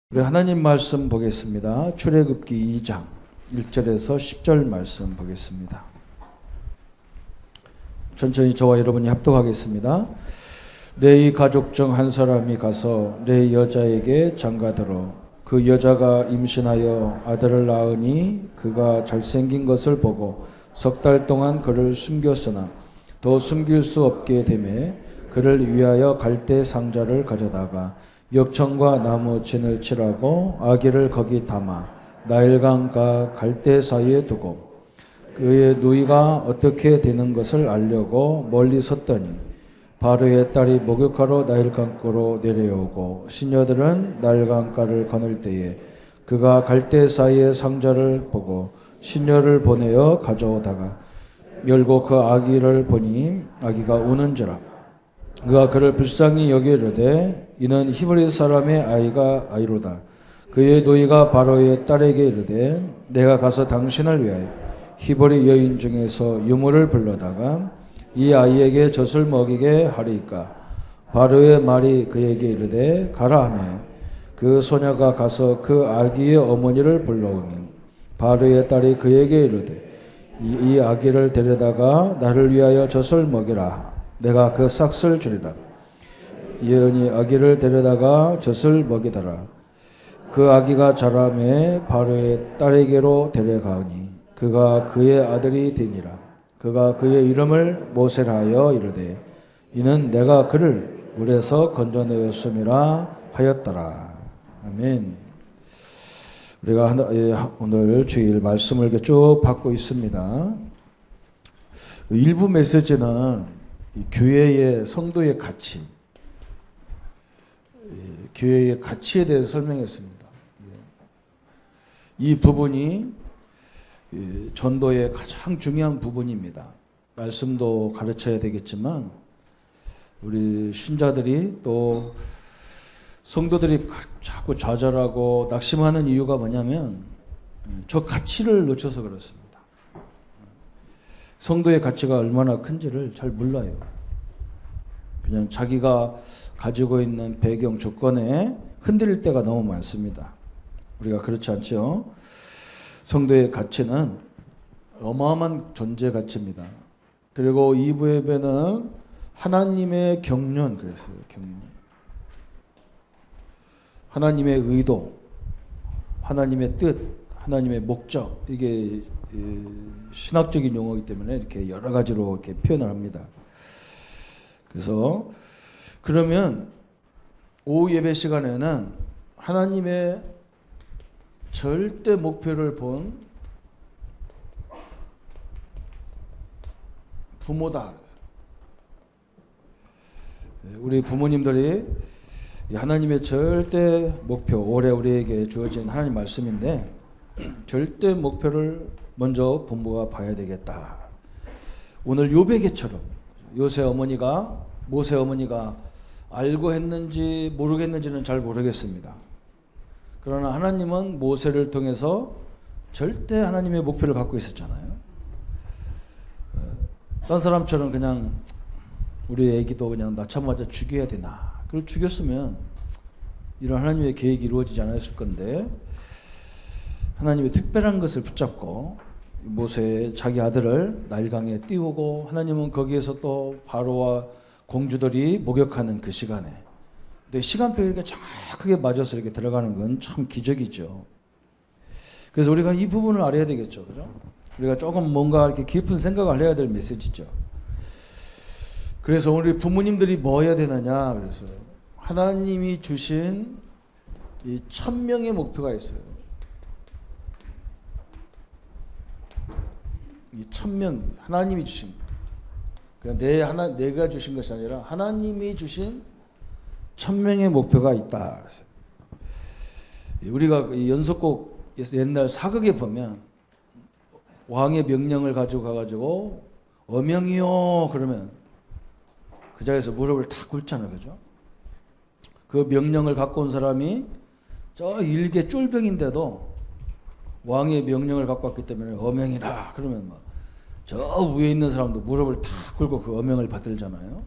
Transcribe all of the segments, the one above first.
우리 하나님 말씀 보겠습니다. 출애굽기 2장 1절에서 10절 말씀 보겠습니다. 천천히 저와 여러분이 합독하겠습니다. 레위 가족 중 한 사람이 가서 레위 여자에게 장가들어 그 여자가 임신하여 아들을 낳으니 그가 잘생긴 것을 보고 석 달 동안 그를 숨겼으나 더 숨길 수 없게 되매 그를 위하여 갈대 상자를 가져다가 역청과 나무 진을 칠하고 아기를 거기 담아 나일강과 갈대 사이에 두고 그의 누이가 어떻게 되는 것을 알려고 멀리 섰더니 바로의 딸이 목욕하러 나일강가로 내려오고 시녀들은 나일강가를 거닐 때에 그가 갈대 사이의 상자를 보고 시녀를 보내어 가져오다가 열고 그 아기를 보니 아기가 우는지라 그가 그를 불쌍히 여기려되 이는 히브리 사람의 아이로다. 그의 노이가 바로의 딸에게 이르되 내가 가서 당신을 위하여 히브리 여인 중에서 유물을 불러다가 이 아이에게 젖을 먹이게 하리이까. 바로의 말이 그에게 이르되 가라 하매 그 소녀가 가서 그 아기의 어머니를 불러오니 바로의 딸이 그에게 이르되 이 아기를 데려다가 나를 위하여 젖을 먹이라. 내가 그 싹을 주리라. 예언이 아기를 데려다가 젖을 먹이더라. 그 아기가 자라매 바로의 딸에게로 데려가오니 그가 그의 아들이 되니라. 그가 그의 이름을 모세라 하여 이르되 이는 내가 그를 물에서 건져내었음이라 하였더라. 아멘. 우리가 오늘 주일 말씀을 이렇게 쭉 받고 있습니다. 일부 메시지는 교회의 성도의 가치, 교회의 가치에 대해서 설명했습니다. 이 부분이 전도의 가장 중요한 부분입니다. 말씀도 가르쳐야 되겠지만 우리 신자들이 또 성도들이 자꾸 좌절하고 낙심하는 이유가 뭐냐면 저 가치를 놓쳐서 그렇습니다. 성도의 가치가 얼마나 큰지를 잘 몰라요. 그냥 자기가 가지고 있는 배경 조건에 흔들릴 때가 너무 많습니다. 우리가 그렇지 않죠? 성도의 가치는 어마어마한 존재 가치입니다. 그리고 2부 예배는 하나님의 경륜 그랬어요. 경륜. 하나님의 의도, 하나님의 뜻, 하나님의 목적 이게 신학적인 용어이기 때문에 이렇게 여러 가지로 이렇게 표현을 합니다. 그래서 그러면 오후 예배 시간에는 하나님의 절대 목표를 본 부모다. 우리 부모님들이 하나님의 절대 목표, 올해 우리에게 주어진 하나님 말씀인데 절대 목표를 먼저 부모가 봐야 되겠다. 오늘 요배기처럼 요새 어머니가 모세 어머니가 알고 했는지 모르겠는지는 잘 모르겠습니다. 그러나 하나님은 모세를 통해서 절대 하나님의 목표를 갖고 있었잖아요. 딴 사람처럼 그냥 우리 애기도 그냥 낳자마자 죽여야 되나. 그걸 죽였으면 이런 하나님의 계획이 이루어지지 않았을 건데 하나님의 특별한 것을 붙잡고 모세 자기 아들을 나일강에 띄우고 하나님은 거기에서 또 바로와 공주들이 목욕하는 그 시간에 근데 시간표에 이렇게 정확하게 맞아서 이렇게 들어가는 건 참 기적이죠. 그래서 우리가 이 부분을 알아야 되겠죠. 그죠? 우리가 조금 뭔가 이렇게 깊은 생각을 해야 될 메시지죠. 그래서 우리 부모님들이 뭐 해야 되느냐 그래서 하나님이 주신 이 1000명의 목표가 있어요. 이 1000명 하나님이 주신 그냥 내가 주신 것이 아니라 하나님이 주신 1000명의 목표가 있다. 우리가 연속곡 옛날 사극에 보면 왕의 명령을 가지고 가가지고 어명이요 그러면 그 자리에서 무릎을 다 꿇잖아요. 그죠? 그 명령을 갖고 온 사람이 저 일개 쫄병인데도 왕의 명령을 갖고 왔기 때문에 어명이다. 그러면 막 저 위에 있는 사람도 무릎을 다 꿇고 그 어명을 받들잖아요.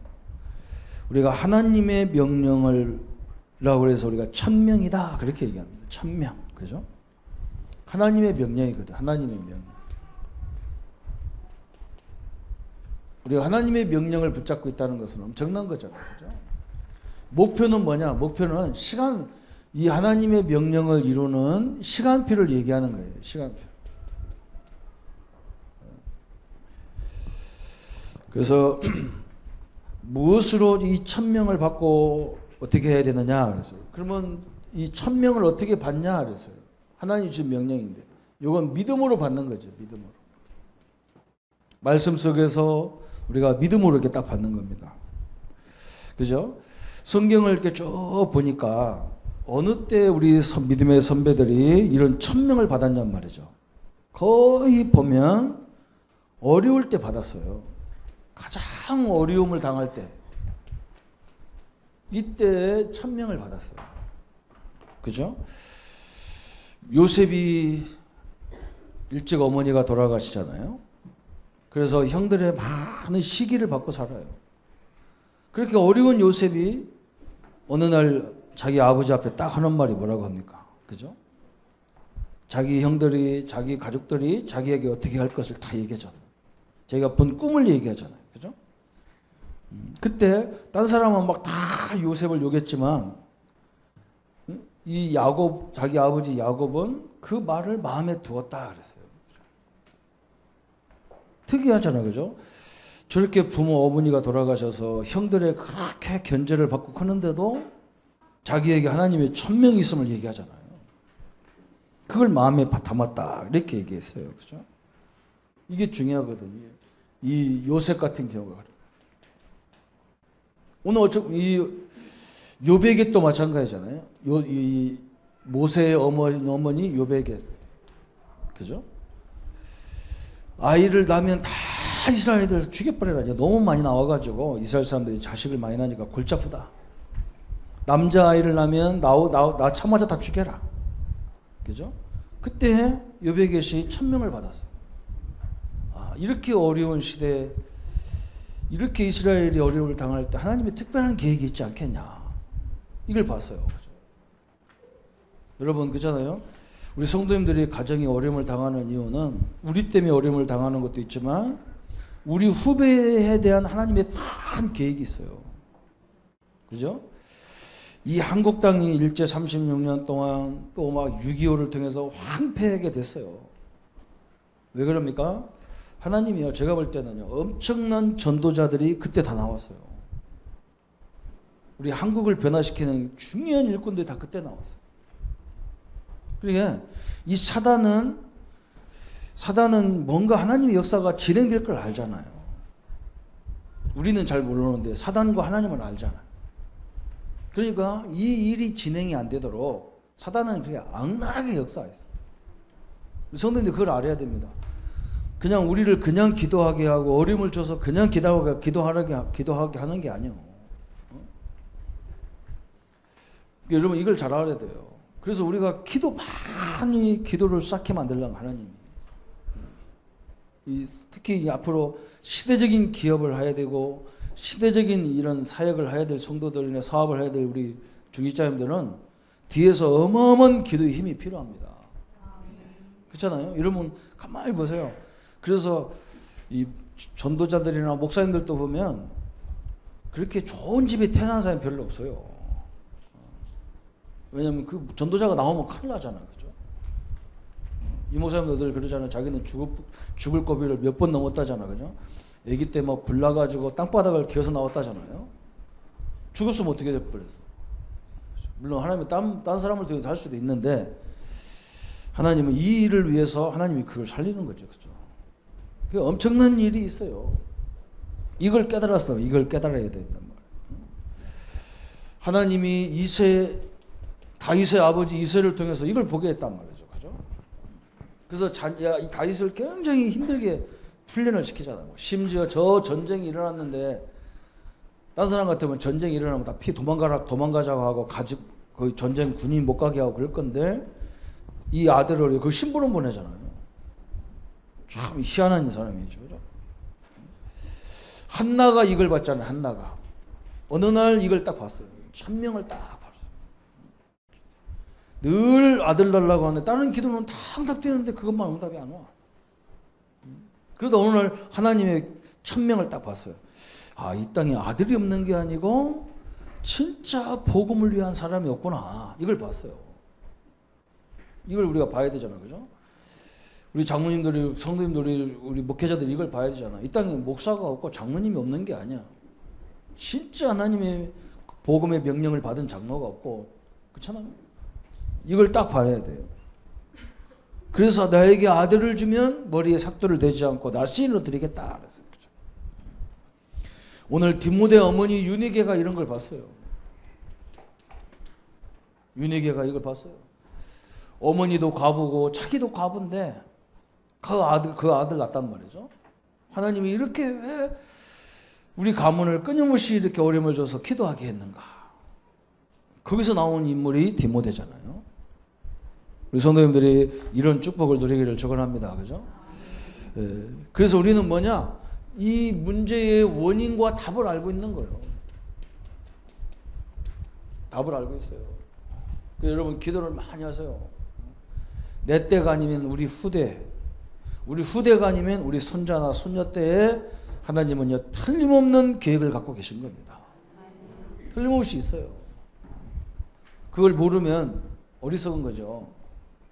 우리가 하나님의 명령을 라고 해서 우리가 천명이다 그렇게 얘기합니다. 천명. 그죠? 하나님의 명령이거든. 하나님의 명령. 우리가 하나님의 명령을 붙잡고 있다는 것은 엄청난 거잖아요. 그죠? 목표는 뭐냐? 목표는 이 하나님의 명령을 이루는 시간표를 얘기하는 거예요. 시간표. 그래서 무엇으로 이 천명을 받고 어떻게 해야 되느냐 그랬어요. 그러면 이 천명을 어떻게 받냐 그랬어요. 하나님 주신 명령인데 이건 믿음으로 받는 거죠. 믿음으로. 말씀 속에서 우리가 믿음으로 이렇게 딱 받는 겁니다. 그죠? 성경을 이렇게 쭉 보니까 어느 때 우리 믿음의 선배들이 이런 천명을 받았냔 말이죠. 거의 보면 어려울 때 받았어요. 가장 어려움을 당할 때 이때 천명을 받았어요. 그죠? 요셉이 일찍 어머니가 돌아가시잖아요. 그래서 형들의 많은 시기를 받고 살아요. 그렇게 어려운 요셉이 어느 날 자기 아버지 앞에 딱 하는 말이 뭐라고 합니까? 그죠? 자기 형들이, 자기 가족들이 자기에게 어떻게 할 것을 다 얘기하잖아요. 자기가 본 꿈을 얘기하잖아요. 그죠? 그때 딴 사람은 막 다 요셉을 욕했지만 이 야곱, 자기 아버지 야곱은 그 말을 마음에 두었다 그랬어요. 특이하잖아요. 그죠? 저렇게 부모 어머니가 돌아가셔서 형들의 그렇게 견제를 받고 크는데도 자기에게 하나님의 천명이 있음을 얘기하잖아요. 그걸 마음에 담았다 이렇게 얘기했어요. 그죠? 이게 중요하거든요. 이 요셉 같은 경우가 오늘 이 요백이 또 마찬가지잖아요. 이 모세의 어머니 요백이 그죠? 아이를 낳으면 다 이스라엘들 죽여버려라. 너무 많이 나와가지고 이스라엘 사람들이 자식을 많이 낳으니까 골치 아프다. 남자아이를 낳으면 나 쳐맞아 다 죽여라. 그죠? 그때 요백겟이 천명을 받았어요. 이렇게 어려운 시대에 이렇게 이스라엘이 어려움을 당할 때 하나님의 특별한 계획이 있지 않겠냐. 이걸 봤어요. 그죠? 여러분 그잖아요. 우리 성도님들이 가정이 어려움을 당하는 이유는 우리 때문에 어려움을 당하는 것도 있지만 우리 후배에 대한 하나님의 큰 계획이 있어요. 그죠? 이 한국 땅이 일제 36년 동안 또 막 6.25를 통해서 황폐하게 됐어요. 왜 그럽니까? 하나님이요. 제가 볼 때는요. 엄청난 전도자들이 그때 다 나왔어요. 우리 한국을 변화시키는 중요한 일꾼들이 다 그때 나왔어요. 그러니까 이 사단은 뭔가 하나님의 역사가 진행될 걸 알잖아요. 우리는 잘 모르는데 사단과 하나님은 알잖아요. 그러니까 이 일이 진행이 안 되도록 사단은 그냥 악랄하게 역사했어요. 성도님들 그걸 알아야 됩니다. 그냥 우리를 그냥 기도하게 하고 어려움을 줘서 그냥 기도하게 하는 게 아니에요. 여러분 이걸 잘 알아야 돼요. 그래서 우리가 기도를 쌓게 만들려면 하나님이 특히 앞으로 시대적인 기업을 해야 되고 시대적인 이런 사역을 해야 될 성도들이나 사업을 해야 될 우리 중직자님들은 뒤에서 어마어마한 기도의 힘이 필요합니다. 그렇잖아요. 여러분 가만히 보세요. 그래서 이 전도자들이나 목사님들도 보면 그렇게 좋은 집에 태어난 사람이 별로 없어요. 왜냐하면 그 전도자가 나오면 큰일 나잖아요. 그죠? 이 목사님도 늘 그러잖아요. 자기는 죽을 고비를 몇 번 넘었다잖아. 그죠? 아기 때 막 불나가지고 땅바닥을 기어서 나왔다잖아요. 죽었으면 어떻게 될 뻔했어. 물론 하나님은 딴 사람을 통해서 할 수도 있는데 하나님은 이 일을 위해서 하나님이 그걸 살리는 거죠. 그죠? 그 엄청난 일이 있어요. 이걸 깨달았어. 이걸 깨달아야 된단 말이에요. 하나님이 다윗의 아버지 이새를 통해서 이걸 보게 했단 말이죠. 그죠? 그래서 이 다윗을 굉장히 힘들게 훈련을 시키잖아요. 심지어 저 전쟁이 일어났는데 딴 사람 같으면 전쟁이 일어나면 다 도망가자고 하고 거의 전쟁 군인 못 가게 하고 그럴 건데 이 아들을 그 심부름 보내잖아요. 참 희한한 사람이죠. 그죠? 한나가 이걸 봤잖아요. 한나가 어느 날 이걸 딱 봤어요. 천명을 딱 봤어요. 늘 아들 달라고 하는데 다른 기도는 다 응답되는데 그것만 응답이 안 와. 그러다 어느 날 하나님의 천명을 딱 봤어요. 아, 이 땅에 아들이 없는 게 아니고 진짜 복음을 위한 사람이 없구나. 이걸 봤어요. 이걸 우리가 봐야 되잖아, 그죠? 우리 장로님들이, 성도님들이, 우리 목회자들이 이걸 봐야 되잖아. 이 땅에 목사가 없고 장로님이 없는 게 아니야. 진짜 하나님의 복음의 명령을 받은 장로가 없고, 그렇잖아요. 이걸 딱 봐야 돼요. 그래서 나에게 아들을 주면 머리에 삭도를 대지 않고 날 시인으로 드리겠다. 그랬어요. 그죠? 오늘 디모데 어머니 유니게가 이런 걸 봤어요. 유니게가 이걸 봤어요. 어머니도 과부고 자기도 과부인데 그 아들 낳았단 말이죠. 하나님이 이렇게 왜 우리 가문을 끊임없이 이렇게 어려움을 줘서 기도하게 했는가. 거기서 나온 인물이 디모데잖아요. 우리 성도님들이 이런 축복을 누리기를 축원합니다. 그죠? 예. 그래서 우리는 뭐냐? 이 문제의 원인과 답을 알고 있는 거예요. 답을 알고 있어요. 여러분 기도를 많이 하세요. 내 때가 아니면 우리 후대가 아니면 우리 손자나 손녀 때에 하나님은요 틀림없는 계획을 갖고 계신 겁니다. 틀림없이 있어요. 그걸 모르면 어리석은 거죠.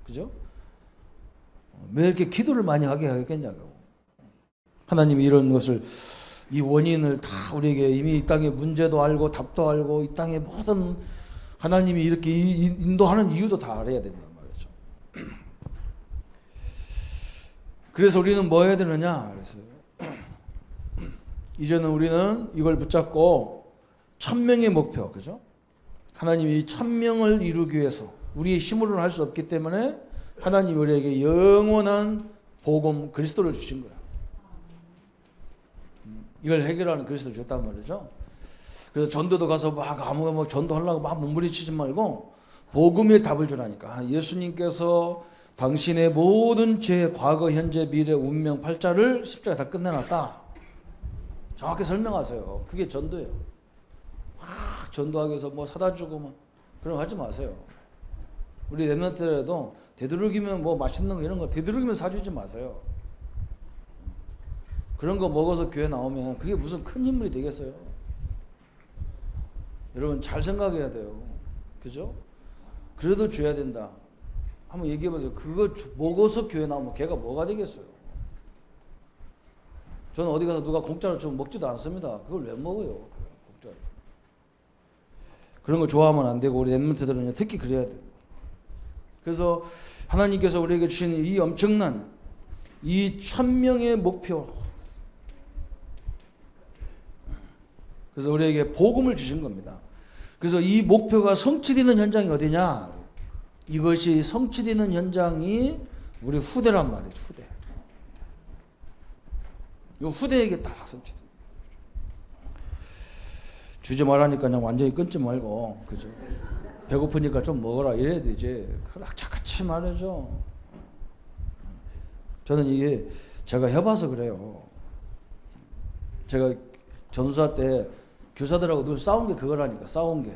그죠? 왜 이렇게 기도를 많이 하게 하겠냐고. 하나님이 이런 것을, 이 원인을 다 우리에게 이미 이 땅의 문제도 알고 답도 알고 이 땅의 모든 하나님이 이렇게 인도하는 이유도 다 알아야 된단 말이죠. 그래서 우리는 뭐 해야 되느냐? 그래서 이제는 우리는 이걸 붙잡고 천명의 목표, 그죠? 하나님이 이 천명을 이루기 위해서 우리의 힘으로는 할 수 없기 때문에 하나님이 우리에게 영원한 복음 그리스도를 주신 거야. 이걸 해결하는 그리스도를 줬단 말이죠. 그래서 전도도 가서 막 아무나 전도하려고 막 몸부림치지 말고 복음의 답을 주라니까. 예수님께서 당신의 모든 죄, 과거, 현재, 미래, 운명, 팔자를 십자가에 다 끝내놨다. 정확히 설명하세요. 그게 전도예요. 막 전도하기 위해서 뭐 사다 주고 뭐 그런 거 하지 마세요. 우리 랩런트라도 되도록이면 뭐 맛있는 거 이런 거 되도록이면 사주지 마세요. 그런 거 먹어서 교회 나오면 그게 무슨 큰 인물이 되겠어요. 여러분 잘 생각해야 돼요. 그죠? 그래도 줘야 된다. 한번 얘기해 보세요. 그거 먹어서 교회 나오면 걔가 뭐가 되겠어요? 저는 어디 가서 누가 공짜로 좀 먹지도 않습니다. 그걸 왜 먹어요? 공짜로. 그런 거 좋아하면 안 되고 우리 랩런트들은 특히 그래야 돼요. 그래서 하나님께서 우리에게 주신 이 엄청난 이 1000명의 목표, 그래서 우리에게 복음을 주신 겁니다. 그래서 이 목표가 성취되는 현장이 어디냐? 이것이 성취되는 현장이 우리 후대란 말이죠. 후대. 이 후대에게 딱 성취돼. 주지 말라니까 그냥 완전히 끊지 말고, 그죠? 배고프니까 좀 먹어라 이래야 되지. 그걸 악착같이 말해줘. 저는 이게 제가 해봐서 그래요. 제가 전수사 때 교사들하고 늘 싸운 게 그거라니까. 싸운 게.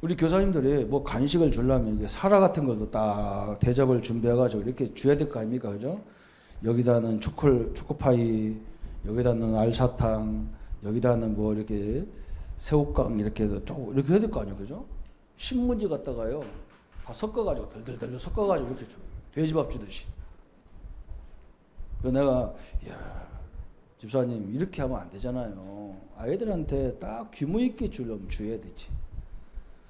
우리 교사님들이 뭐 간식을 주려면 이게 사라 같은 것도 딱 대접을 준비해가지고 이렇게 줘야 될 거 아닙니까? 그죠? 여기다는 초코파이, 여기다는 알사탕, 여기다는 뭐 이렇게 새우깡 이렇게 해서 이렇게 해야 될 거 아니에요? 그죠? 신문지 갖다가요. 다 섞어가지고 덜덜덜 섞어가지고 이렇게 줘요. 돼지밥 주듯이. 그래서 내가 이야 집사님 이렇게 하면 안 되잖아요. 아이들한테 딱 규모 있게 주려면 줘야 되지.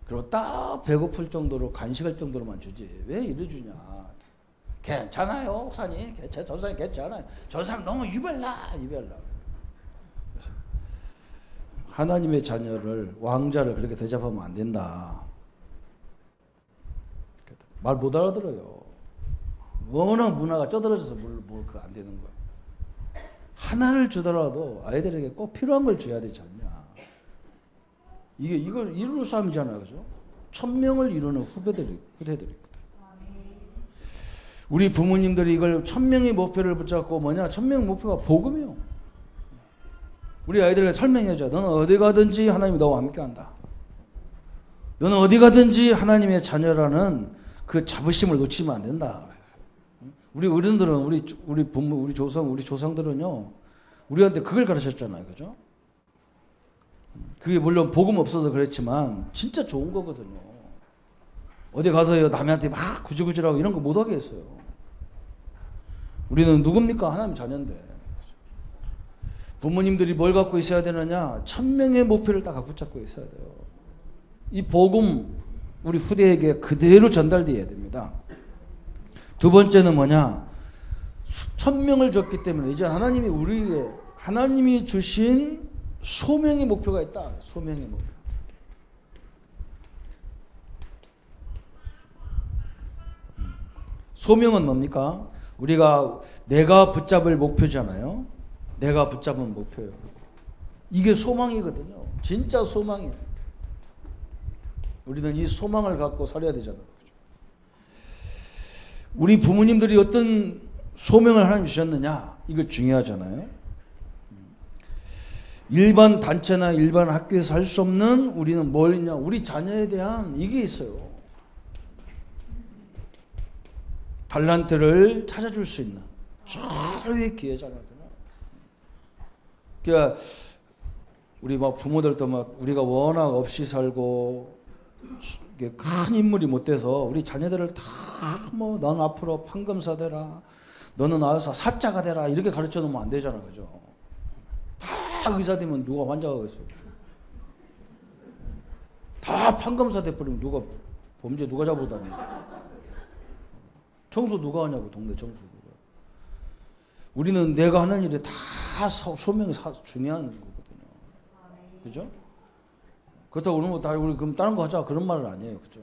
그리고 딱 배고플 정도로 간식할 정도로만 주지. 왜 이래 주냐. 괜찮아요 목사님. 전사님 괜찮아요. 전사님 너무 유별나. 하나님의 자녀를, 왕자를 그렇게 대접하면 안 된다. 말 못 알아들어요. 워낙 문화가 쩌들어져서 그거 안 되는 거야. 하나를 주더라도 아이들에게 꼭 필요한 걸 줘야 되지 않냐. 이걸 이루는 싸움이잖아요. 그죠? 1000명을 이루는 후대들이 있거든. 우리 부모님들이 이걸 1000명의 목표를 붙잡고 뭐냐? 1000명 목표가 복음이요. 우리 아이들에게 설명해줘. 너는 어디 가든지 하나님이 너와 함께 한다. 너는 어디 가든지 하나님의 자녀라는 그 자부심을 놓치면 안 된다. 우리 어른들은 우리 부모, 우리 조상들은요, 우리한테 그걸 가르쳤잖아요, 그죠? 그게 물론 복음 없어서 그랬지만 진짜 좋은 거거든요. 어디 가서요 남한테 막 구질구질하고 이런 거 못하게 했어요. 우리는 누굽니까? 하나님 자녀인데. 부모님들이 뭘 갖고 있어야 되느냐? 1000명의 목표를 딱 갖고 붙잡고 있어야 돼요. 이 복음 우리 후대에게 그대로 전달돼야 됩니다. 두 번째는 뭐냐? 1000명을 줬기 때문에 이제 하나님이 우리에게 하나님이 주신 소명의 목표가 있다. 소명의 목표. 소명은 뭡니까? 내가 붙잡을 목표잖아요. 내가 붙잡은 목표예요. 이게 소망이거든요. 진짜 소망이에요. 우리는 이 소망을 갖고 살아야 되잖아요. 우리 부모님들이 어떤 소명을 하나님 주셨느냐? 이거 중요하잖아요. 일반 단체나 일반 학교에서 할 수 없는 우리는 뭘 있냐? 우리 자녀에 대한 이게 있어요. 달란트를 찾아줄 수 있는 최고의 기회잖아요. 그러니까 우리 막 부모들도 막 우리가 워낙 없이 살고 큰 인물이 못 돼서 우리 자녀들을 다 뭐 넌 앞으로 판검사 되라, 너는 나와서 사자가 되라 이렇게 가르쳐 놓으면 안 되잖아, 그죠? 다 의사 되면 누가 환자가겠어? 다 판검사 돼버리면 범죄 누가 잡으러 다니? 청소 누가 하냐고, 동네 청소 누가. 우리는 내가 하는 일에 다 소명이 중요한 거거든요. 그죠? 그렇다고 우리 그럼 다른 거 하자 그런 말은 아니에요. 그죠?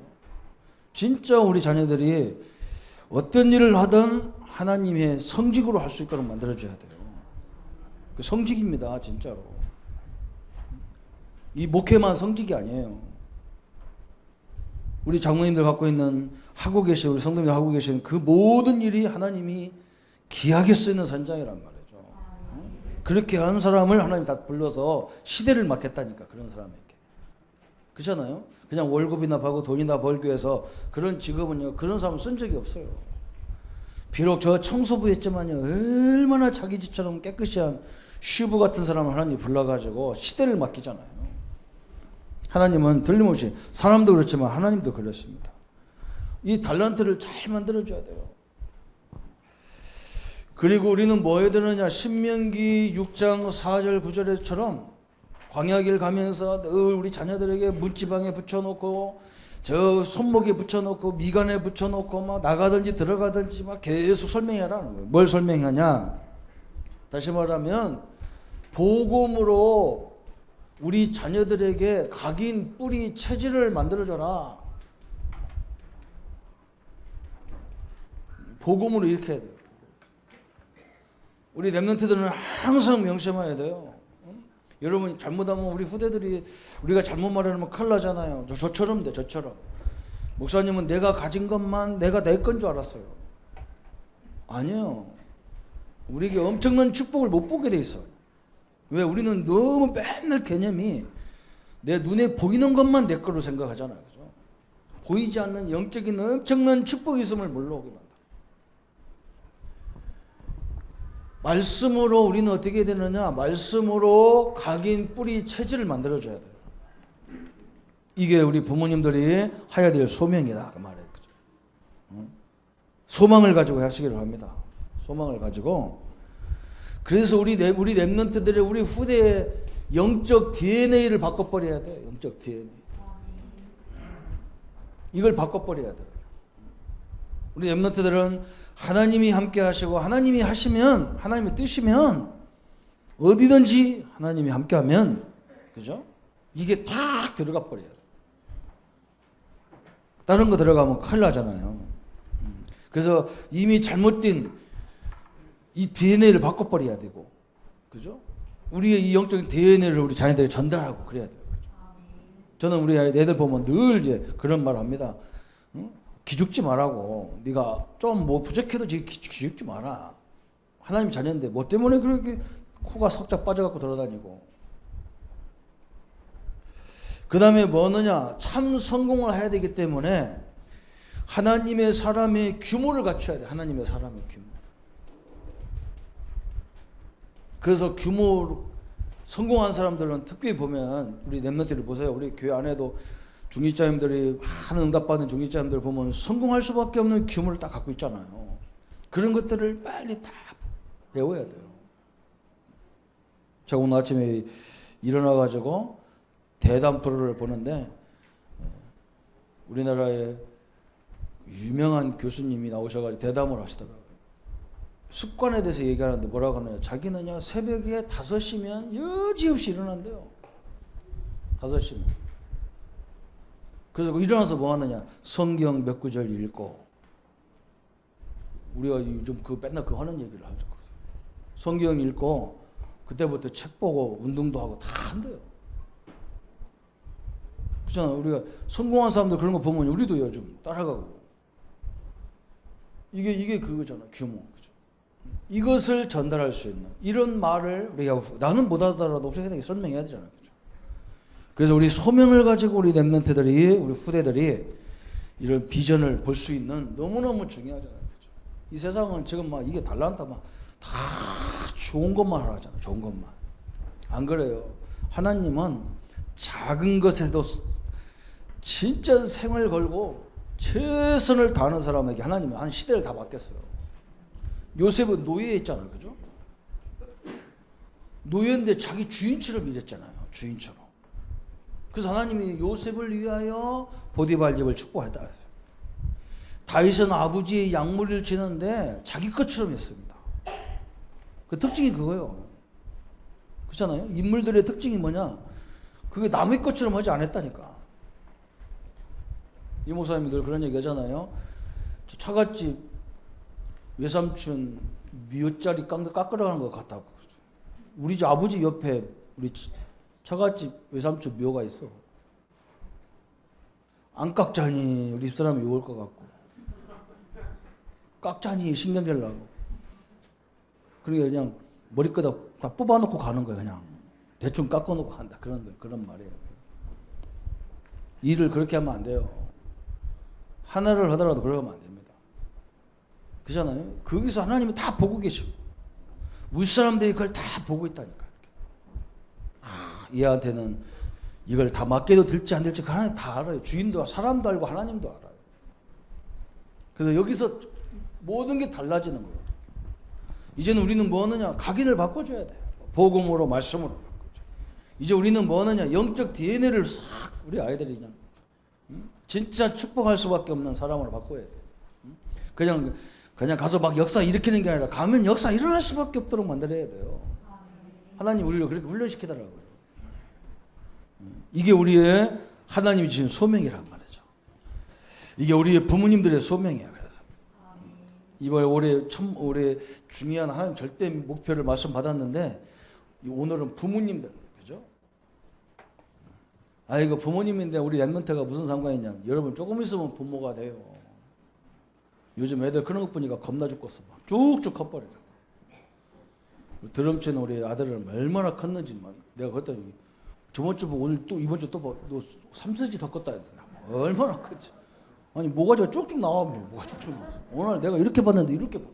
진짜 우리 자녀들이 어떤 일을 하든 하나님의 성직으로 할 수 있도록 만들어줘야 돼요. 그 성직입니다, 진짜로. 이 목회만 성직이 아니에요. 우리 장로님들 갖고 있는 우리 성도님들 하고 계신 그 모든 일이 하나님이 귀하게 쓰는 선장이란 말이죠. 그렇게 하는 사람을 하나님 다 불러서 시대를 맡겠다니까, 그런 사람에게. 그렇잖아요? 그냥 월급이나 받고 돈이나 벌기 위해서 그런 직업은요, 그런 사람 쓴 적이 없어요. 비록 저 청소부 했지만요, 얼마나 자기 집처럼 깨끗이 한 슈브 같은 사람을 하나님이 불러가지고 시대를 맡기잖아요. 하나님은 틀림없이, 사람도 그렇지만 하나님도 그렇습니다. 이 달란트를 잘 만들어줘야 돼요. 그리고 우리는 뭐 해야 되느냐? 신명기 6장 4절 9절에처럼 광야길 가면서 늘 우리 자녀들에게 문지방에 붙여놓고 저 손목에 붙여놓고 미간에 붙여놓고 막 나가든지 들어가든지 막 계속 설명하라는 거예요. 뭘 설명하냐? 다시 말하면 복음으로 우리 자녀들에게 각인 뿌리 체질을 만들어줘라. 복음으로 이렇게 해야 돼요. 우리 렘넌트들은 항상 명심해야 돼요. 여러분 잘못하면 우리 후대들이 우리가 잘못 말하면 큰일 나잖아요. 저처럼 돼, 저처럼. 목사님은 내가 가진 것만 내가 내 건 줄 알았어요. 아니에요. 우리에게 엄청난 축복을 못 보게 돼 있어. 왜? 우리는 너무 맨날 개념이 내 눈에 보이는 것만 내 거로 생각하잖아요. 그죠? 보이지 않는 영적인 엄청난 축복이 있음을 몰라오게 만들어. 말씀으로 우리는 어떻게 해야 되느냐? 말씀으로 각인 뿌리 체질을 만들어줘야 돼요. 이게 우리 부모님들이 해야 될 소명이다 그 말이에요. 그죠? 소망을 가지고 하시기를 합니다. 소망을 가지고. 그래서 우리 렘넌트들의 우리 후대의 영적 DNA를 바꿔버려야 돼요. 영적 DNA. 이걸 바꿔버려야 돼요. 우리 렘넌트들은 하나님이 함께 하시고 하나님이 하시면, 하나님의 뜻이면 어디든지 하나님이 함께 하면, 그죠? 이게 탁 들어가 버려요. 다른 거 들어가면 큰일 나잖아요. 그래서 이미 잘못된 이 DNA를 바꿔버려야 되고, 그죠? 우리의 이 영적인 DNA를 우리 자녀들에게 전달하고 그래야 돼요. 그죠? 저는 우리 애들 보면 늘 이제 그런 말 합니다. 기죽지 말라고. 네가 좀 뭐 부족해도 기죽지 마라. 하나님 자녀인데 뭐 때문에 그렇게 코가 석작 빠져갖고 돌아다니고. 그 다음에 뭐느냐? 참 성공을 해야 되기 때문에 하나님의 사람의 규모를 갖춰야 돼. 하나님의 사람의 규모. 그래서 규모 성공한 사람들은 특별히 보면 우리 렘넌트를 보세요. 우리 교회 안에도 중직자님들이 많은 응답받은 중직자님들 보면 성공할 수밖에 없는 규모를 딱 갖고 있잖아요. 그런 것들을 빨리 다 배워야 돼요. 제가 오늘 아침에 일어나가지고 대담 프로를 보는데 우리나라의 유명한 교수님이 나오셔가지고 대담을 하시더라고요. 습관에 대해서 얘기하는데 뭐라고 하느냐. 자기는요 새벽에 5시면 여지없이 일어난대요. 5시면. 그래서 일어나서 뭐 하느냐. 성경 몇 구절 읽고. 우리가 요즘 맨날 그거 하는 얘기를 하죠. 성경 읽고 그때부터 책 보고 운동도 하고 다 한대요. 그렇잖아요. 우리가 성공한 사람들 그런 거 보면 우리도 요즘 따라가고. 이게 그거잖아. 규모. 그죠? 이것을 전달할 수 있는 이런 말을 우리가 나는 못 하더라도 혹시 설명해야 되잖아요. 그죠? 그래서 우리 소명을 가지고 우리 렘넌트들이 우리 후대들이 이런 비전을 볼 수 있는 너무너무 중요하잖아요. 그죠? 이 세상은 지금 막 이게 달란다 막 다 좋은 것만 하잖아요. 좋은 것만. 안 그래요. 하나님은 작은 것에도 진짜 생을 걸고 최선을 다하는 사람에게 하나님은 한 시대를 다 맡겼어요. 요셉은 노예했잖아요. 그죠? 노예인데 자기 주인처럼 일했잖아요. 주인처럼. 그래서 하나님이 요셉을 위하여 보디발 집을 축복했다. 다윗은 아버지의 약물을 지는데 자기 것처럼 했습니다. 그 특징이 그거예요. 그렇잖아요. 인물들의 특징이 뭐냐? 그게 남의 것처럼 하지 않았다니까. 이 목사님이 늘 그런 얘기 하잖아요. 저 처갓집 외삼촌 미옷자리 깎으러 가는 것 같다고. 우리 집 아버지 옆에 우리 처갓집 외삼촌 묘가 있어. 안 깎자니 우리 집사람이 욕을 것 같고. 깎자니 신경질 나고. 그러니까 그냥 머리끄덕 다 뽑아놓고 가는 거예요. 그냥 대충 깎아놓고 간다. 그런 말이에요. 일을 그렇게 하면 안 돼요. 하나를 하더라도 그러면 안 됩니다. 그렇잖아요. 거기서 하나님이 다 보고 계시고 우리 사람들이 그걸 다 보고 있다니까. 얘한테는 이걸 다 맡겨도 될지 안 될지 하나님 다 알아요. 주인도 사람도 알고 하나님도 알아요. 그래서 여기서 모든 게 달라지는 거예요. 이제는 우리는 뭐 하느냐? 각인을 바꿔줘야 돼요. 복음으로 말씀으로 바꿔줘. 이제 우리는 뭐 하느냐? 영적 DNA를 싹 우리 아이들이 그냥 진짜 축복할 수밖에 없는 사람으로 바꿔야 돼. 그냥 가서 막 역사 일으키는 게 아니라 가면 역사 일어날 수밖에 없도록 만들어야 돼요. 하나님 우리를 그렇게 훈련시키더라고요. 이게 우리의 하나님이 주신 소명이란 말이죠. 이게 우리의 부모님들의 소명이에요. 그래서 이번 올해 중요한 하나님 절대 목표를 말씀 받았는데 오늘은 부모님들 그죠? 이거 부모님인데 우리 렘넌트가 무슨 상관이냐? 여러분 조금 있으면 부모가 돼요. 요즘 애들 그런 것 보니까 겁나 죽겠어. 막 쭉쭉 커버려. 드럼치는 우리 아들은 얼마나 컸는지 막 내가 그랬더니 저번 주 보고 오늘 또 이번 주 또 봐. 너 3cm 더 컸다 했더니 얼마나 컸지? 아니 모가지가 쭉쭉 나와. 뭐가 쭉쭉 나왔어. 오늘 내가 이렇게 봤는데 이렇게 봐.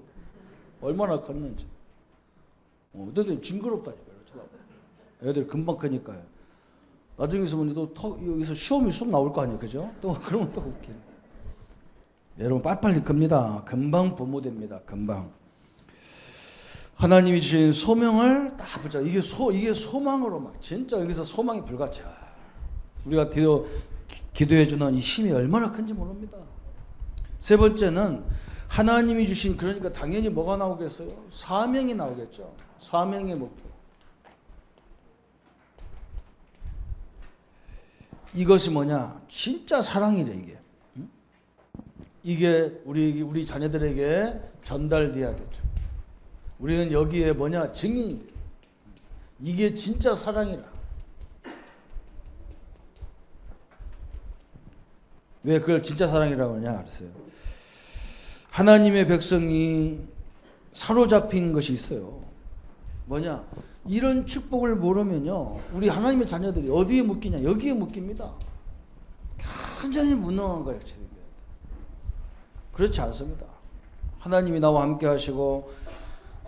얼마나 컸는지. 근데 징그럽다니까요. 애들 금방 크니까요. 나중에 있으면 또 여기서 시험이 쑥 나올 거 아니에요. 그죠? 또 그러면 또 웃기네. 여러분 빨리빨리 큽니다. 금방 부모 됩니다. 금방. 하나님이 주신 소명을 딱 보자. 이게 소망으로 막 진짜 여기서 소망이 불같이. 우리가 기도해주는 이 힘이 얼마나 큰지 모릅니다. 세 번째는 하나님이 주신 그러니까 당연히 뭐가 나오겠어요? 사명이 나오겠죠. 사명의 목표. 이것이 뭐냐? 진짜 사랑이래 이게. 이게 우리 자녀들에게 전달돼야 되죠. 우리는 여기에 뭐냐? 증인. 이게 진짜 사랑이라. 왜 그걸 진짜 사랑이라고 하냐? 그랬어요. 하나님의 백성이 사로잡힌 것이 있어요. 뭐냐? 이런 축복을 모르면요, 우리 하나님의 자녀들이 어디에 묶이냐? 여기에 묶입니다. 완전히 무능한 거예요. 그렇지 않습니다. 하나님이 나와 함께 하시고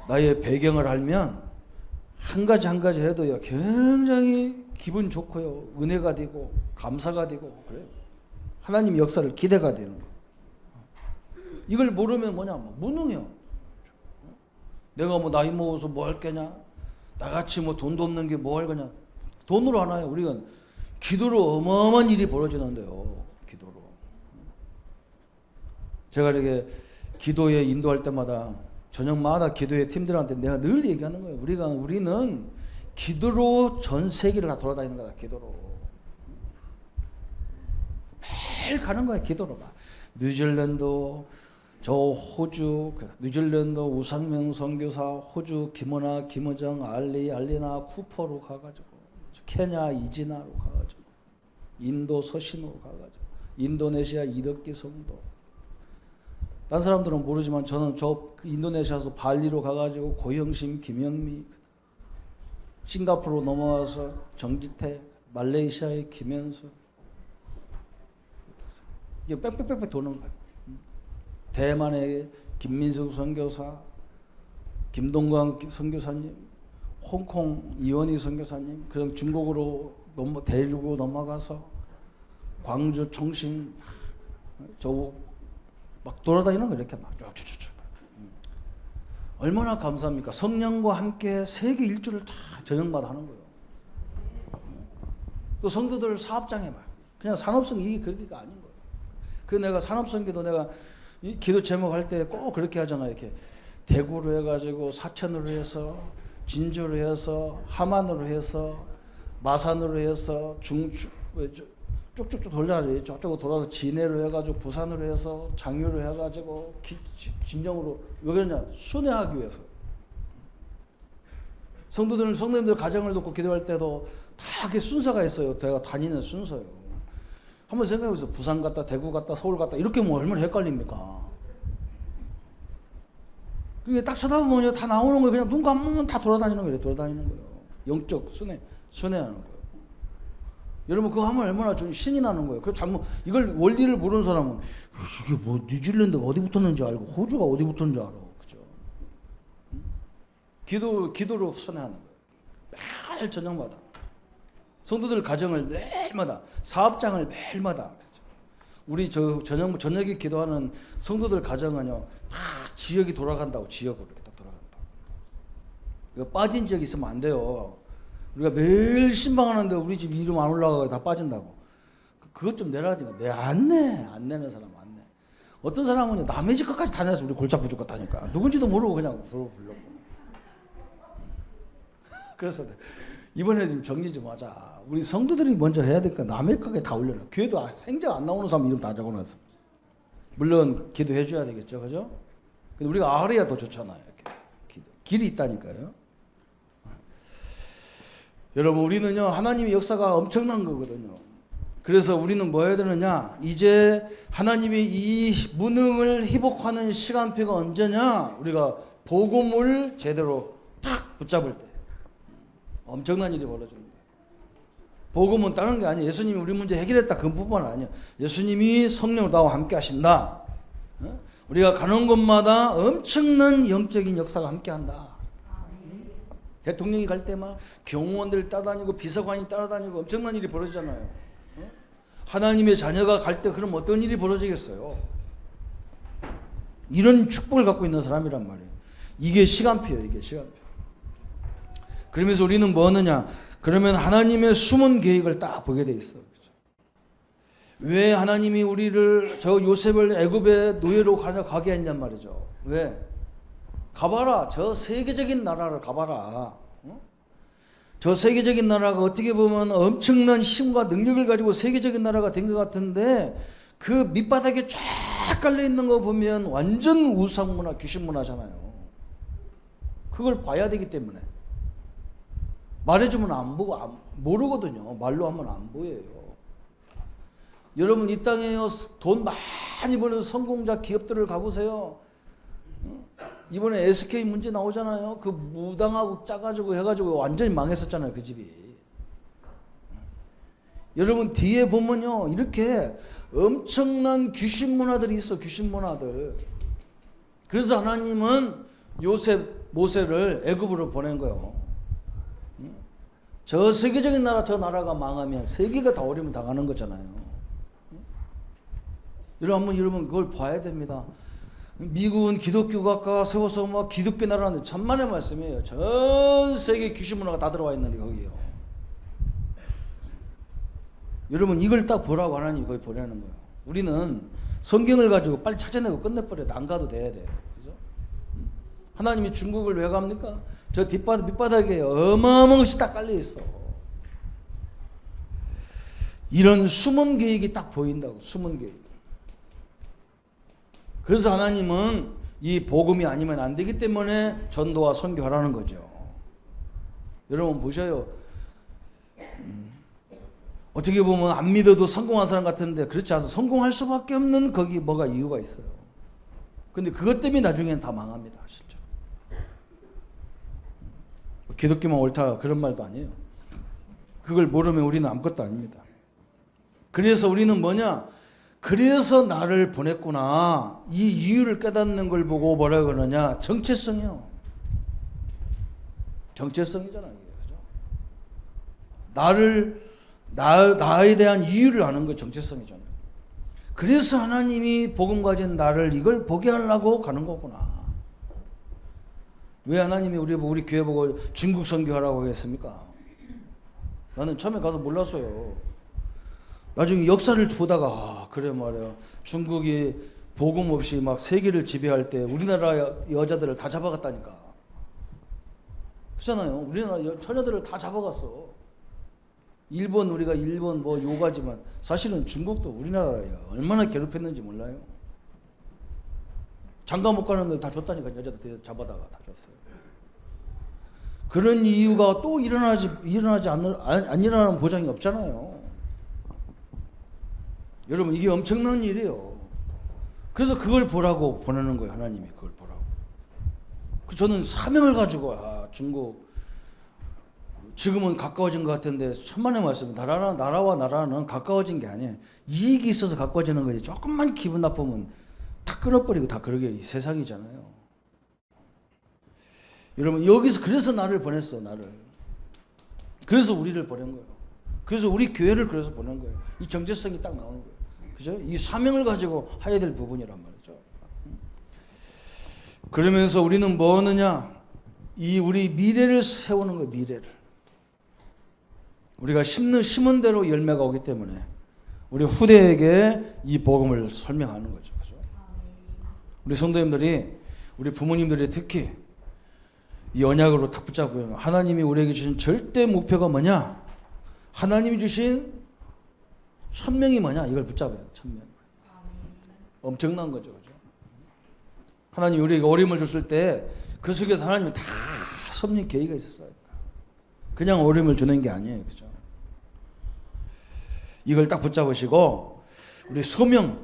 나의 배경을 알면 한 가지 한 가지 해도요, 굉장히 기분 좋고요, 은혜가 되고 감사가 되고 그래요. 하나님 역사를 기대가 되는 거예요. 이걸 모르면 뭐냐? 무능해요. 내가 뭐 나이 먹어서 뭐 할 거냐? 나같이 뭐 돈도 없는 게 뭐 할 거냐? 돈으로 하나요? 우리가 기도로 어마어마한 일이 벌어지는데요. 기도로. 제가 이렇게 기도에 인도할 때마다 저녁마다 기도회 팀들한테 내가 늘 얘기하는 거예요. 우리는 기도로 전 세계를 다 돌아다니는 거다. 기도로. 매일 가는 거야. 기도로. 뉴질랜드, 저 호주, 뉴질랜드 우상명 선교사, 호주 김원아, 김어정, 알리나 쿠퍼로 가가지고, 케냐 이지나로 가가지고, 인도 서신으로 가가지고, 인도네시아 이덕기 성도. 딴 사람들은 모르지만 저는 저 인도네시아에서 발리로 가가지고 고영심, 김영미, 싱가포르로 넘어와서 정지태, 말레이시아의 김현수, 이게 빽빽빽빽 도는 거예요. 대만의 김민석 선교사, 김동광 선교사님, 홍콩 이원희 선교사님, 그럼 중국으로 데리고 넘어가서 광주, 청신, 저 막 돌아다니는 거 이렇게 막 쭉쭉쭉. 얼마나 감사합니까? 성령과 함께 세계 일주를 다 저녁마다 하는 거예요. 또 성도들 사업장에 막 그냥 산업성 이게 그게 아닌 거예요. 그 내가 산업성기도 내가 이 기도 제목 할 때 꼭 그렇게 하잖아요. 이렇게 대구로 해가지고 사천으로 해서 진주로 해서 함안으로 해서 마산으로 해서 쭉쭉쭉 돌려야지. 저쪽으로 돌아서 진해로 해가지고 부산으로 해서 장유로 해가지고 진정으로 왜 그러냐? 순회하기 위해서. 성도님들 가정을 놓고 기도할 때도 다 그게 순서가 있어요. 내가 다니는 순서예요. 한번 생각해보세요. 부산 갔다 대구 갔다 서울 갔다 이렇게 뭐 얼마나 헷갈립니까? 그게 딱 쳐다보면 다 나오는 거예요. 그냥 눈 감으면 다 돌아다니는 거예요. 돌아다니는 거예요. 영적 순회하는 거예요. 여러분 그거 하면 얼마나 좀 신이 나는 거예요. 그 잘못 이걸 원리를 모르는 사람은 이게 뭐 뉴질랜드가 어디 붙었는지 알고 호주가 어디 붙었는지 알아. 그죠? 기도로 순회하는 거예요. 매일 저녁마다 성도들 가정을 매일마다 사업장을 매일마다 우리 저녁에 기도하는 성도들 가정은요 다 지역이 돌아간다고 지역으로 이렇게 딱 돌아간다. 빠진 지역이 있으면 안 돼요. 우리가 매일 신방하는데 우리 집 이름 안 올라가고 다 빠진다고. 그것 좀 내라니까. 안 내는 사람 안 내. 어떤 사람은 남의 집 끝까지 다녀서 우리 골치 아프 죽겠다니까. 누군지도 모르고 그냥 불러고. 그래서 이번에 좀 정리 좀 하자. 우리 성도들이 먼저 해야 되니까 남의 것에 다 올려놔. 교회도 생전 안 나오는 사람 이름 다 적어놨어. 물론 기도해 줘야 되겠죠. 그죠? 근데 우리가 알아야 더 좋잖아요. 이렇게. 길이 있다니까요. 여러분 우리는요 하나님의 역사가 엄청난 거거든요. 그래서 우리는 뭐 해야 되느냐? 이제 하나님이 이 무능을 회복하는 시간표가 언제냐? 우리가 복음을 제대로 딱 붙잡을 때 엄청난 일이 벌어집니다. 복음은 다른 게 아니에요. 예수님이 우리 문제 해결했다 그뿐만 아니에요. 예수님이 성령으로 나와 함께 하신다. 우리가 가는 곳마다 엄청난 영적인 역사가 함께 한다. 대통령이 갈 때 막 경호원들 따라다니고 비서관이 따라다니고 엄청난 일이 벌어지잖아요. 하나님의 자녀가 갈 때 그럼 어떤 일이 벌어지겠어요? 이런 축복을 갖고 있는 사람이란 말이에요. 이게 시간표예요. 이게 시간표. 그러면서 우리는 뭐 하느냐? 그러면 하나님의 숨은 계획을 딱 보게 돼 있어요. 그렇죠? 왜 하나님이 우리를 저 요셉을 애굽의 노예로 가게 했냔 말이죠. 왜? 가봐라. 저 세계적인 나라를 가봐라. 저 세계적인 나라가 어떻게 보면 엄청난 힘과 능력을 가지고 세계적인 나라가 된 것 같은데 그 밑바닥에 쫙 깔려있는 거 보면 완전 우상문화, 귀신문화잖아요. 그걸 봐야 되기 때문에 말해주면 안 보고 모르거든요. 말로 하면 안 보여요. 여러분 이 땅에 돈 많이 버는 성공자 기업들을 가보세요. 이번에 SK 문제 나오잖아요. 그 무당하고 짜가지고 해가지고 완전히 망했었잖아요. 그 집이. 여러분 뒤에 보면요. 이렇게 엄청난 귀신 문화들이 있어. 귀신 문화들. 그래서 하나님은 모세를 애굽으로 보낸 거예요. 저 세계적인 나라 저 나라가 망하면 세계가 다 어려움 당하는 거잖아요. 여러분 그걸 봐야 됩니다. 미국은 기독교 국가 세워서 막 기독교 나라는 천만의 말씀이에요. 전 세계 귀신 문화가 다 들어와 있는데 거기요. 여러분 이걸 딱 보라고 하나님이 거기 보내는 거예요. 우리는 성경을 가지고 빨리 찾아내고 끝내버려도 안 가도 돼야 돼요. 그죠? 하나님이 중국을 왜 갑니까? 저 밑바닥에 어마어마한 것이 딱 깔려 있어. 이런 숨은 계획이 딱 보인다고. 숨은 계획. 그래서 하나님은 이 복음이 아니면 안 되기 때문에 전도와 선교하라는 거죠. 여러분 보셔요. 어떻게 보면 안 믿어도 성공한 사람 같은데 그렇지 않아서 성공할 수밖에 없는 거기 뭐가 이유가 있어요. 근데 그것 때문에 나중에는 다 망합니다. 진짜. 기독교만 옳다 그런 말도 아니에요. 그걸 모르면 우리는 아무것도 아닙니다. 그래서 우리는 뭐냐? 그래서 나를 보냈구나. 이 이유를 깨닫는 걸 보고 뭐라 그러냐? 정체성이요. 정체성이잖아요. 그죠? 나에 대한 이유를 아는 거 정체성이잖아요. 그래서 하나님이 복음 가진 나를 이걸 보게 하려고 가는 거구나. 왜 하나님이 우리 교회 보고 중국 선교하라고 했습니까? 나는 처음에 가서 몰랐어요. 나중에 역사를 보다가 그래 말이야. 중국이 복음 없이 막 세계를 지배할 때 우리나라 여자들을 다 잡아갔다니까. 그렇잖아요. 우리나라 처녀들을 다 잡아갔어. 우리가 일본 뭐 요가지만 사실은 중국도 우리나라예요. 얼마나 괴롭혔는지 몰라요. 장가 못 가는 걸 다 줬다니까. 여자들 잡아다가 다 줬어요. 그런 이유가 또 안 일어나는 보장이 없잖아요. 여러분 이게 엄청난 일이에요. 그래서 그걸 보라고 보내는 거예요. 하나님이 그걸 보라고. 저는 사명을 가지고 중국 지금은 가까워진 것 같은데 천만의 말씀. 나라와 나라는 가까워진 게 아니에요. 이익이 있어서 가까워지는 거지. 조금만 기분 나쁘면 다 끊어버리고 다 그러게 이 세상이잖아요. 여러분 여기서 그래서 나를 보냈어. 나를. 그래서 우리를 보낸 거예요. 그래서 우리 교회를 그래서 보낸 거예요. 이 정체성이 딱 나오는 거예요. 그죠? 이 사명을 가지고 해야 될 부분이란 말이죠. 그러면서 우리는 뭐 하느냐? 우리 미래를 세우는 거예요. 미래를. 우리가 심은 대로 열매가 오기 때문에 우리 후대에게 이 복음을 설명하는 거죠. 그죠? 우리 성도님들이 우리 부모님들이 특히 이 언약으로 탁 붙잡고요. 하나님이 우리에게 주신 절대 목표가 뭐냐? 하나님이 주신 천명이 뭐냐? 이걸 붙잡아요. 천명. 엄청난 거죠. 그죠? 하나님이 우리에게 어려움을 줬을 때 그 속에서 하나님이 다 섭리 계획이 있었어요. 그냥 어려움을 주는 게 아니에요. 그죠? 이걸 딱 붙잡으시고 우리 소명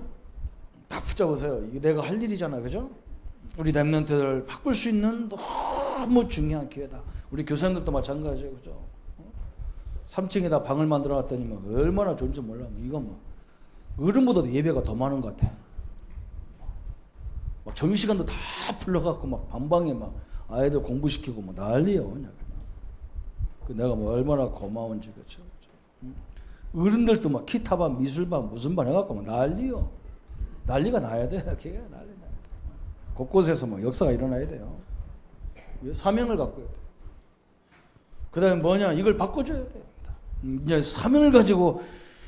딱 붙잡으세요. 이게 내가 할 일이잖아. 그죠? 우리 렘넌트를 바꿀 수 있는 너무 중요한 기회다. 우리 교사님들도 마찬가지예요. 그죠? 3층에다 방을 만들어 놨더니 막 얼마나 좋은지 몰라. 이거 뭐 어른보다도 예배가 더 많은 것 같아. 막 점심시간도 다 풀러갖고 막 반방에 막 아이들 공부시키고 뭐 난리요. 그냥. 내가 뭐 얼마나 고마운지. 그렇죠? 어른들도 막 기타반, 미술반, 무슨 반 해갖고 막 난리요. 난리가 나야 돼. 그게 난리 나야 돼. 곳곳에서 뭐 역사가 일어나야 돼요. 사명을 갖고 해야 돼. 그 다음에 뭐냐? 이걸 바꿔줘야 돼. 이제 사명을 가지고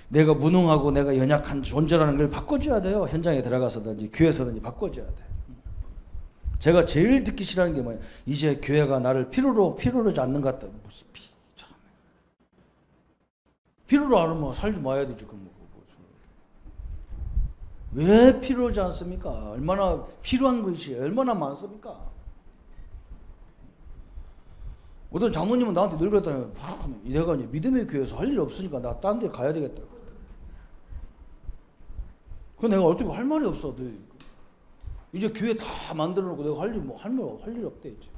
내가 무능하고 내가 연약한 존재라는 걸 바꿔줘야 돼요. 현장에 들어가서든지 교회에서든지 바꿔줘야 돼. 제가 제일 듣기 싫어하는 게 뭐냐? 이제 교회가 나를 필요로 하지 않는 것 같다. 무슨 참. 필요로 안 하면 살지 마야 되지. 왜 필요하지 않습니까? 얼마나 필요한 것이 얼마나 많습니까? 어떤 장모님은 나한테 늘 그랬다니, 내가 이제 믿음의 교회에서 할 일 없으니까 나 딴 데 가야 되겠다. 그 내가 어떻게 할 말이 없어. 이제 교회 다 만들어 놓고 내가 할 일 없대 이제.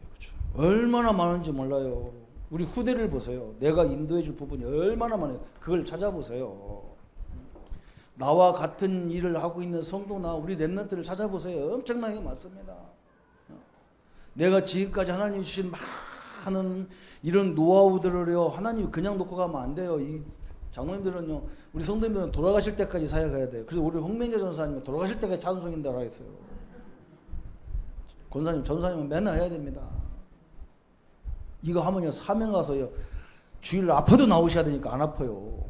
그렇죠. 얼마나 많은지 몰라요. 우리 후대를 보세요. 내가 인도해 줄 부분이 얼마나 많아요. 그걸 찾아보세요. 나와 같은 일을 하고 있는 성도나 우리 렘넌트를 찾아보세요. 엄청나게 많습니다. 내가 지금까지 하나님 주신 많은 이런 노하우들을요, 하나님이 그냥 놓고 가면 안 돼요. 이 장로님들은요, 우리 성도님들은 돌아가실 때까지 사역해야 돼요. 그래서 우리 홍명재 전사님은 돌아가실 때까지 찬송인다라 했어요. 권사님, 전사님은 맨날 해야 됩니다. 이거 하면요, 사명 가서요, 주일 아파도 나오셔야 되니까 안 아파요.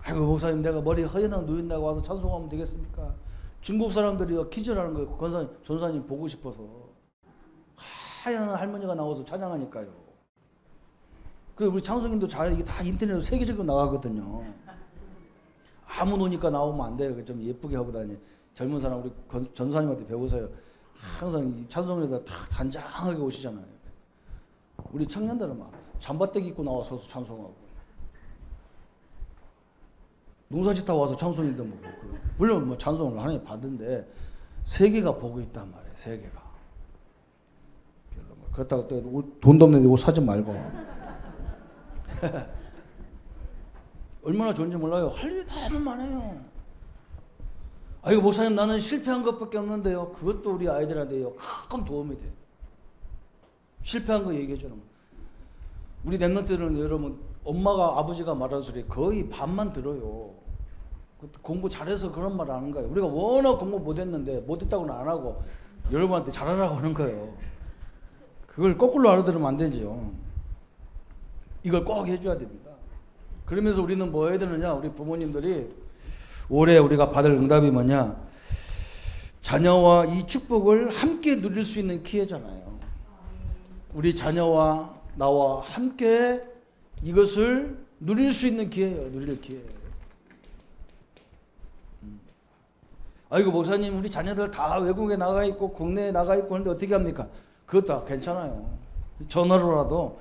아이고, 목사님, 내가 머리 허연하게 누인다고 와서 찬송하면 되겠습니까? 중국 사람들이요, 기절하는 거예요. 권사님, 전사님 보고 싶어서. 하얀 할머니가 나와서 찬양하니까요. 그 우리 찬송인도 잘, 이게 다 인터넷으로 세계적으로 나가거든요. 아무 노니까 나오면 안 돼요. 좀 예쁘게 하고 다니. 젊은 사람, 우리 전사님한테 배우세요. 항상 이 찬송에다 다 단장하게 오시잖아요. 우리 청년들은 막 잠바떼기 입고 나와서 찬송하고. 농사짓다 와서 찬송인데 뭐. 물론 뭐 찬송을 하나님 받은데 세계가 보고 있단 말이에요. 세계가. 그렇다고 또 돈도 없는데 옷 사지 말고. 얼마나 좋은지 몰라요. 할 일이 너무 많아요. 아이고, 목사님, 나는 실패한 것밖에 없는데요. 그것도 우리 아이들한테요, 큰 도움이 돼요. 실패한 거 얘기해 주는 거. 우리 렘넌트들은 여러분, 엄마가, 아버지가 말하는 소리 거의 반만 들어요. 공부 잘해서 그런 말 하는 거예요. 우리가 워낙 공부 못했는데, 못했다고는 안 하고 여러분한테 잘하라고 하는 거예요. 그걸 거꾸로 알아들으면 안 되죠. 이걸 꼭 해줘야 됩니다. 그러면서 우리는 뭐 해야 되느냐? 우리 부모님들이 올해 우리가 받을 응답이 뭐냐? 자녀와 이 축복을 함께 누릴 수 있는 기회잖아요. 우리 자녀와 나와 함께 이것을 누릴 수 있는 기회예요. 누릴 기회. 아이고, 목사님, 우리 자녀들 다 외국에 나가 있고 국내에 나가 있고 하는데 어떻게 합니까? 그것도 괜찮아요. 전화로라도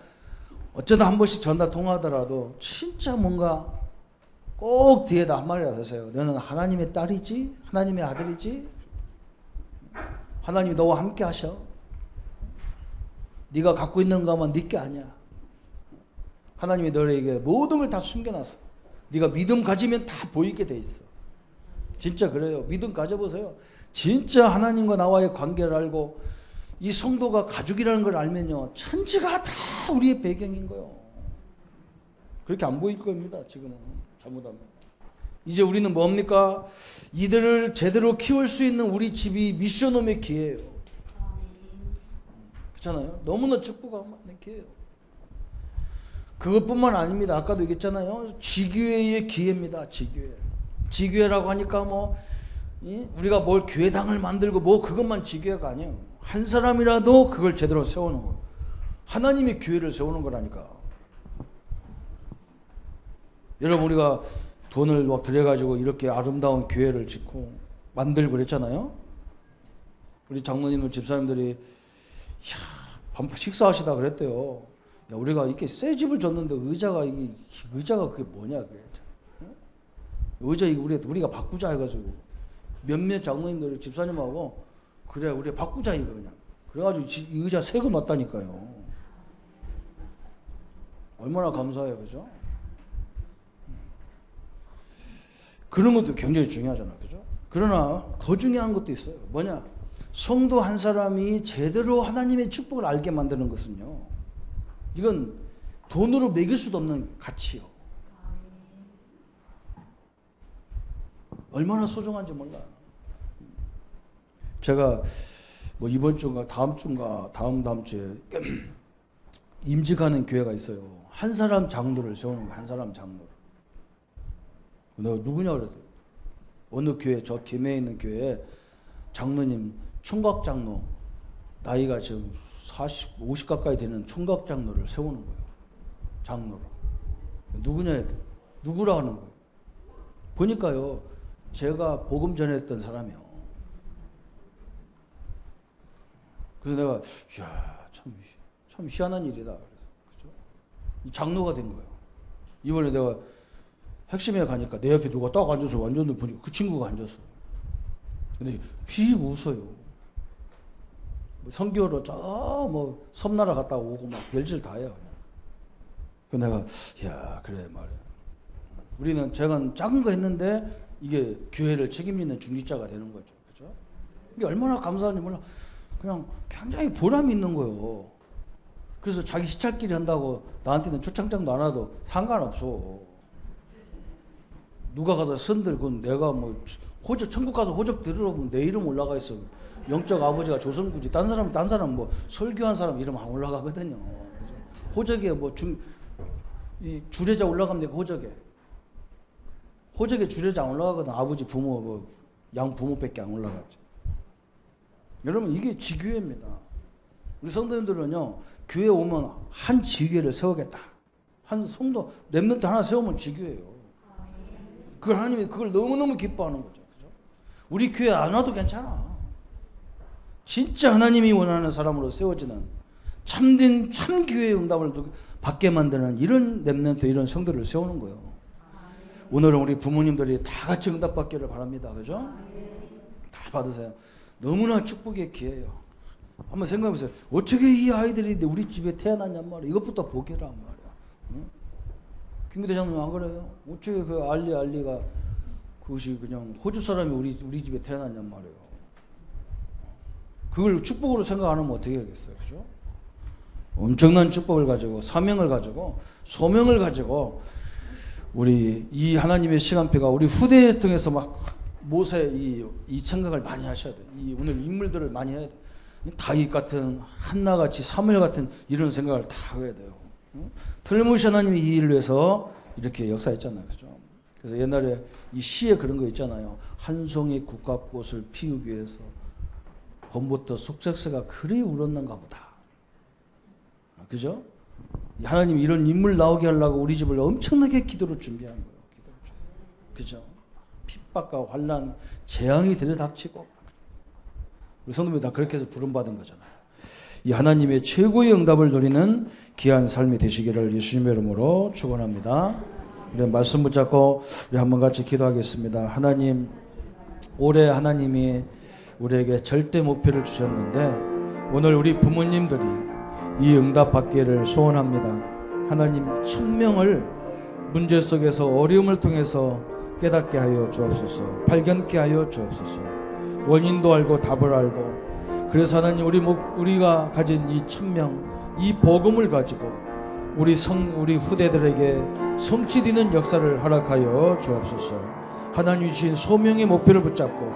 어쩌다 한 번씩 전화 통화하더라도 진짜 뭔가 꼭 뒤에다 한마디라도 하세요. 너는 하나님의 딸이지? 하나님의 아들이지? 하나님이 너와 함께 하셔. 네가 갖고 있는 것만 네 게 아니야. 하나님이 너에게 모든 걸 다 숨겨놨어. 네가 믿음 가지면 다 보이게 돼 있어. 진짜 그래요. 믿음 가져보세요. 진짜 하나님과 나와의 관계를 알고 이 성도가 가족이라는 걸 알면요, 천지가 다 우리의 배경인 거예요. 그렇게 안 보일 겁니다. 지금은 잘못하면. 이제 우리는 뭡니까? 이들을 제대로 키울 수 있는 우리 집이 미션홈의 기회예요. 그렇잖아요. 너무나 축복하고 많은 기회예요. 그것뿐만 아닙니다. 아까도 얘기했잖아요. 지교회의 기회입니다. 지교회. 지교회라고 하니까 뭐 우리가 뭘 교회당을 만들고 뭐 그것만 지교회가 아니에요. 한 사람이라도 그걸 제대로 세우는 거. 하나님이 교회를 세우는 거라니까. 여러분, 우리가 돈을 막 들여가지고 이렇게 아름다운 교회를 짓고 만들고 그랬잖아요. 우리 장로님들, 집사님들이 식사하시다 그랬대요. 야, 우리가 이렇게 새 집을 줬는데 의자가 그게 뭐냐 그게. 의자 우리가 바꾸자 해가지고 몇몇 장로님들 집사님하고 그래 우리 바꾸자 이거 그냥. 그래가지고 이 의자 새 거 놨다니까요. 얼마나 감사해요, 그죠? 그런 것도 굉장히 중요하잖아요, 그죠? 그러나 더 중요한 것도 있어요. 뭐냐? 성도 한 사람이 제대로 하나님의 축복을 알게 만드는 것은요, 이건 돈으로 매길 수도 없는 가치요. 얼마나 소중한지 몰라요. 제가 뭐 이번 주인가 다음 주인가 다음 주에 임직하는 교회가 있어요. 한 사람 장로를 세우는 거예요. 한 사람 장로를. 내가 누구냐 그랬더니 어느 교회, 저 김해에 있는 교회에 장로님, 총각 장로, 나이가 지금 40, 50 가까이 되는 총각 장로를 세우는 거예요. 장로로. 누구냐 했더니 누구라 하는 거예요. 보니까요, 제가 복음 전했던 사람이요. 그래서 내가 이야, 참 희한한 일이다. 그래서 그죠? 장로가 된 거예요. 이번에 내가 핵심에 가니까 내 옆에 누가 딱 앉아서 완전 보니까 그 친구가 앉았어. 근데 휘 웃어요. 선교로 저 뭐 섬나라 갔다 오고 막 별짓 다 해요. 그 내가 야 그래 말이야. 우리는 제가 작은 거 했는데 이게 교회를 책임지는 중직자가 되는 거죠. 그죠? 이게 얼마나 감사한지 몰라. 그냥 굉장히 보람이 있는 거예요. 그래서 자기 시찰끼리 한다고 나한테는 초청장도 안 와도 상관없어. 누가 가서 선들고 내가 뭐 호적 천국 가서 호적 들으러 보면 내 이름 올라가 있어. 영적 아버지가 조선구지. 딴 사람 뭐 설교한 사람 이름 안 올라가거든요. 호적에 뭐 이 주례자 올라가면 되고 호적에 주례자 안 올라가거든. 아버지 부모 뭐 양 부모밖에 안 올라가지. 여러분 이게 지교회입니다. 우리 성도님들은요 교회 오면 한 지교회를 세우겠다. 한 성도 렘넌트 하나 세우면 지교회예요. 그걸 하나님이 그걸 너무너무 기뻐하는 거죠. 그죠? 우리 교회 안 와도 괜찮아. 진짜 하나님이 원하는 사람으로 세워지는 참된 참교회의 응답을 받게 만드는 이런 렘넌트 이런 성도를 세우는 거예요. 오늘은 우리 부모님들이 다 같이 응답받기를 바랍니다. 그죠? 다 받으세요. 너무나 축복의 기회예요. 한번 생각해 보세요. 어떻게 이 아이들이 우리 집에 태어났냔 말이야. 이것부터 보게란 말이야. 응? 김기대 장로님 안 그래요? 어떻게 그 알리가 그것이 그냥 호주 사람이 우리 집에 태어났냔 말이에요. 그걸 축복으로 생각 안 하면 어떻게 하겠어요? 그죠? 엄청난 축복을 가지고 사명을 가지고 소명을 가지고 우리 이 하나님의 시간표가 우리 후대를 통해서 막 모세 이 생각을 많이 하셔야 돼요. 이 오늘 인물들을 많이 해야 돼요. 다윗 같은 한나 같이 사무엘 같은 이런 생각을 다 해야 돼요. 틀림없이 하나님이 이 일을 위해서 이렇게 역사했잖아요. 그죠? 그래서 옛날에 이 시에 그런 거 있잖아요. 한 송이 국화꽃을 피우기 위해서 봄부터 속삭새가 그리 울었는가 보다. 그죠? 하나님이 이런 인물 나오게 하려고 우리 집을 엄청나게 기도로 준비한 거예요. 그죠? 핍박과 환난, 재앙이 들이닥치고 우리 성도님이 다 그렇게 해서 부름받은 거잖아요. 이 하나님의 최고의 응답을 누리는 귀한 삶이 되시기를 예수님의 이름으로 축원합니다. 우리 말씀 붙잡고 우리 한번 같이 기도하겠습니다. 하나님, 올해 하나님이 우리에게 절대 목표를 주셨는데 오늘 우리 부모님들이 이 응답 받기를 소원합니다. 하나님 1000명을 문제 속에서 어려움을 통해서 깨닫게 하여 주옵소서. 발견케 하여 주옵소서. 원인도 알고 답을 알고 그래서 하나님 우리가 가진 이 1000명 이 복음을 가지고 우리 후대들에게 성취되는 역사를 허락하여 주옵소서. 하나님 주신 소명의 목표를 붙잡고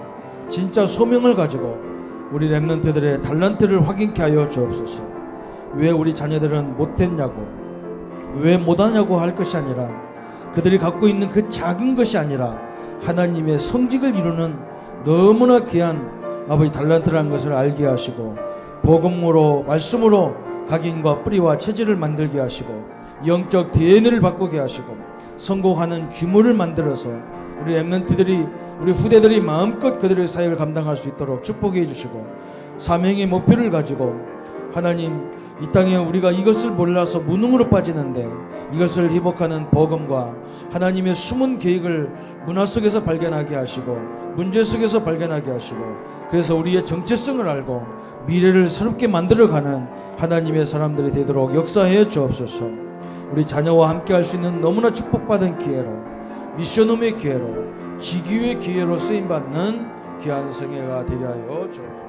진짜 소명을 가지고 우리 렘넌트들의 달란트를 확인케 하여 주옵소서. 왜 우리 자녀들은 못했냐고 왜 못하냐고 할 것이 아니라 그들이 갖고 있는 그 작은 것이 아니라 하나님의 성직을 이루는 너무나 귀한 아버지 달란트라는 것을 알게 하시고 복음으로 말씀으로 각인과 뿌리와 체질을 만들게 하시고 영적 DNA를 바꾸게 하시고 성공하는 규모를 만들어서 우리 렘넌트들이 우리 후대들이 마음껏 그들의 사역을 감당할 수 있도록 축복해 주시고 사명의 목표를 가지고 하나님 이 땅에 우리가 이것을 몰라서 무능으로 빠지는데 이것을 회복하는 복음과 하나님의 숨은 계획을 문화 속에서 발견하게 하시고 문제 속에서 발견하게 하시고 그래서 우리의 정체성을 알고 미래를 새롭게 만들어가는 하나님의 사람들이 되도록 역사해 주옵소서. 우리 자녀와 함께 할 수 있는 너무나 축복받은 기회로 미션홈의 기회로 지기의 기회로 쓰임받는 귀한 성회가 되게 하여 주옵소서.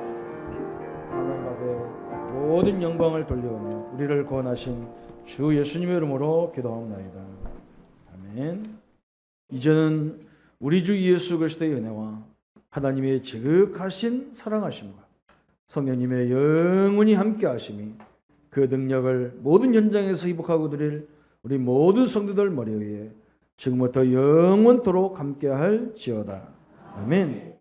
하나님 앞에 모든 영광을 돌려오며 우리를 구원하신 주 예수님의 이름으로 기도하옵나이다. 아멘. 이제는 우리 주 예수 그리스도의 은혜와 하나님의 지극하신 사랑하심과 성령님의 영원히 함께 하심이 그 능력을 모든 현장에서 회복하고 드릴 우리 모든 성도들 머리 위에 지금부터 영원토록 함께 할지어다. 아멘.